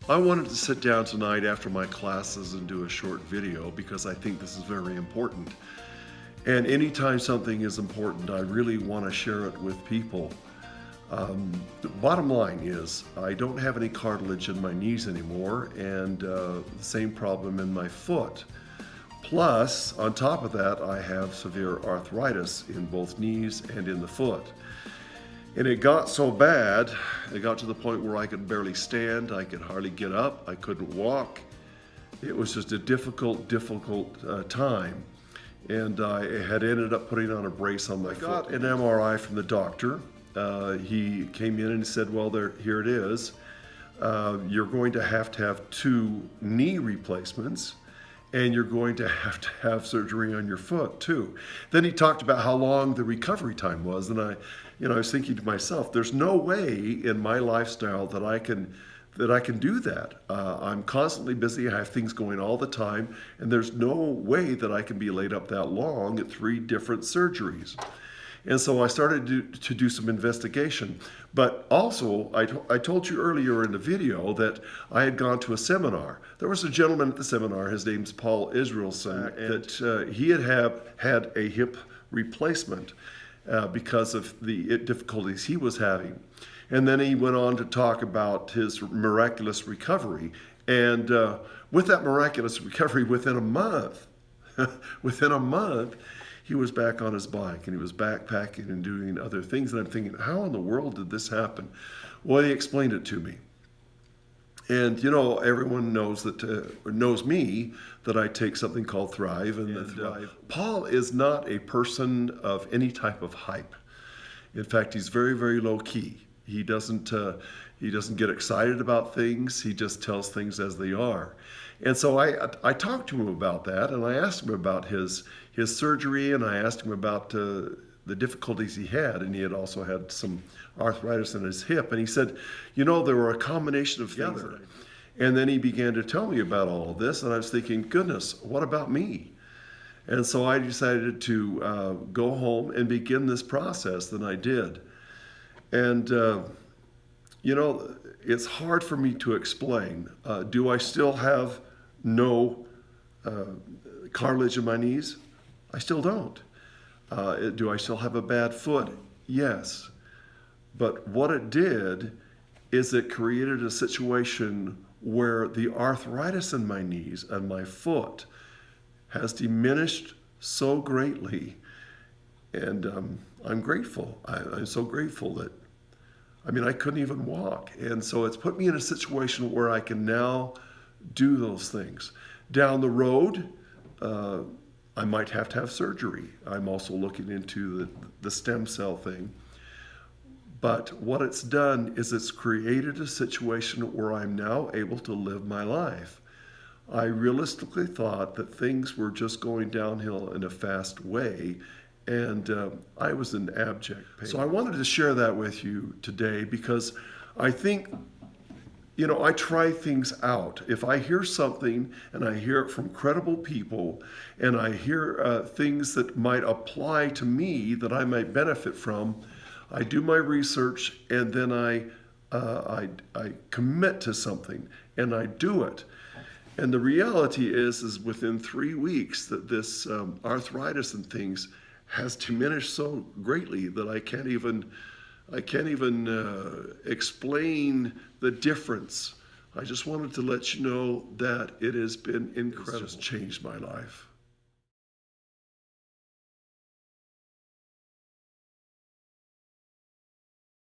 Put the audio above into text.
I wanted to sit down tonight after my classes and do a short video because I think this is very important. And anytime something is important, I really want to share it with people. The bottom line is, I don't have any cartilage in my knees anymore, and the same problem in my foot. Plus, on top of that, I have severe arthritis in both knees and in the foot. And it got so bad, it got to the point where I could barely stand, I could hardly get up, I couldn't walk. It was just a difficult time. And I had ended up putting on a brace on my foot. I got an MRI from the doctor. He came in and said, well, here it is. You're going to have 2 knee replacements, and you're going to have surgery on your foot too. Then he talked about how long the recovery time was, and I was thinking to myself, there's no way in my lifestyle that I can do that. I'm constantly busy, I have things going all the time, and there's no way that I can be laid up that long at 3 different surgeries. And so I started to do some investigation. But also, I told you earlier in the video that I had gone to a seminar. There was a gentleman at the seminar, his name's Paul Israelson, that he had a hip replacement because of the difficulties he was having. And then he went on to talk about his miraculous recovery. And with that miraculous recovery, within a month, he was back on his bike and he was backpacking and doing other things. And I'm thinking, how in the world did this happen? Well, he explained it to me. And everyone knows me that I take something called Thrive. Paul is not a person of any type of hype. In fact, he's very, very low key. He doesn't get excited about things. He just tells things as they are. And so I talked to him about that, and I asked him about his surgery, and I asked him about the difficulties he had, and he had also had some arthritis in his hip. And he said, there were a combination of things. And then he began to tell me about all of this, and I was thinking, goodness, what about me? And so I decided to go home and begin this process, and I did. And, it's hard for me to explain. Do I still have no cartilage in my knees? I still don't. Do I still have a bad foot? Yes. But what it did is it created a situation where the arthritis in my knees and my foot has diminished so greatly. And I'm grateful. I'm so grateful that, I couldn't even walk. And so it's put me in a situation where I can now do those things. Down the road, I might have to have surgery. I'm also looking into the stem cell thing. But what it's done is it's created a situation where I'm now able to live my life. I realistically thought that things were just going downhill in a fast way, and I was in abject pain. So I wanted to share that with you today because I think, I try things out. If I hear something and I hear it from credible people and I hear things that might apply to me that I might benefit from, I do my research and then I commit to something and I do it. And the reality is within 3 weeks that this arthritis and things has diminished so greatly that I can't even explain the difference. I just wanted to let you know that it has been incredible. It's just changed my life.